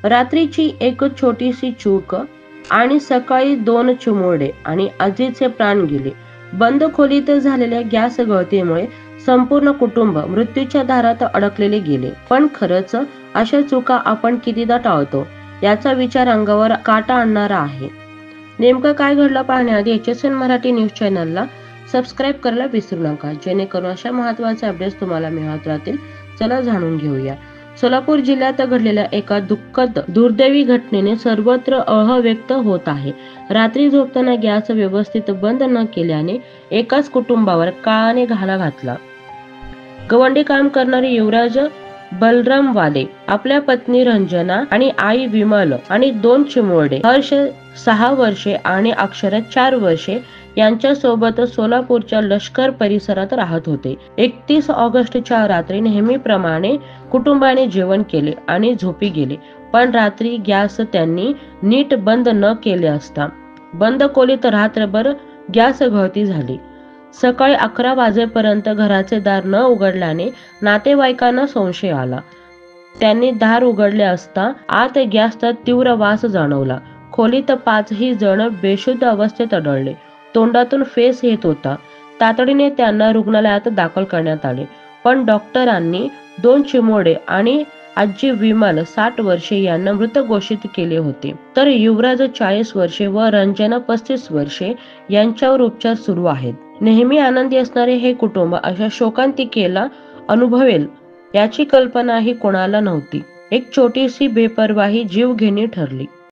रात्रीची एक छोटीशी चूक आणि सकाळी 2 चिमुरडे आणि आजीचे प्राण गेले. बंद खोलीत झालेल्या गॅस गळतीमुळे संपूर्ण कुटुंब मृत्यूच्या दारात अडकलेले गेले. पण खरंच अशा चुका आपण कितीदा टाळतो याचा विचार अंगावर काटा आणणारा आहे. नेमकं काय घडलं पाहण्याआधी HSN मराठी न्यूज चॅनलला सबस्क्राईब करायला विसरू नका, जेणेकरून अशा महत्त्वाचे अपडेट्स तुम्हाला मिळत राहतील. चला जाणून घेऊया. सोलापूर जिल्ह्यात घडलेल्या एका दुःखद दुर्दैवी घटनेने सर्वत्र व्यक्त होत आहे. रात्री झोपताना गॅस व्यवस्थित बंद न केल्याने एकाच कुटुंबावर काळाने घाला घातला. गवंडी काम करणारे युवराज बलराम वाले, आपल्या पत्नी रंजना आणि आई विमल आणि 2 चिमुरडे हर्ष 6 वर्षे आणि अक्षरा 4 वर्षे यांच्या सोबत सोलापूरच्या लष्कर परिसरात राहत होते. 31 ऑगस्टच्या रात्री नेहमीप्रमाणे कुटुंबाने जेवण केले आणि झोपी गेले. पण रात्री गॅस त्यांनी नीट बंद न केले असता बंद खोलीत रात्रभर गॅस गळती झाली. सकाळी 11 वाजेपर्यंत घराचे दार न उघडल्याने नातेवाईकांना संशय आला. त्यांनी दार उघडले असता आत गॅसचा तीव्र वास जाणवला. खोलीत 5ही जण बेशुद्ध अवस्थेत आढळले. तोंडातून फेस येत होता. तातडीने त्यांना रुग्णालयात दाखल करण्यात आले. पण डॉक्टरांनी 2 चिमुरडे आणि आजी विमल 60 वर्षे यांना मृत घोषित केले होते. तर युवराज 40 वर्षे व रंजना 35 वर्षे यांच्यावर उपचार सुरू आहेत. नेहमी आनंदी असणारे हे कुटुंब अशा शोकांतिकेला अनुभवेल याची कल्पनाही कोणाला नव्हती. एक छोटीशी बेपर्वाही जीवघेणी ठरली.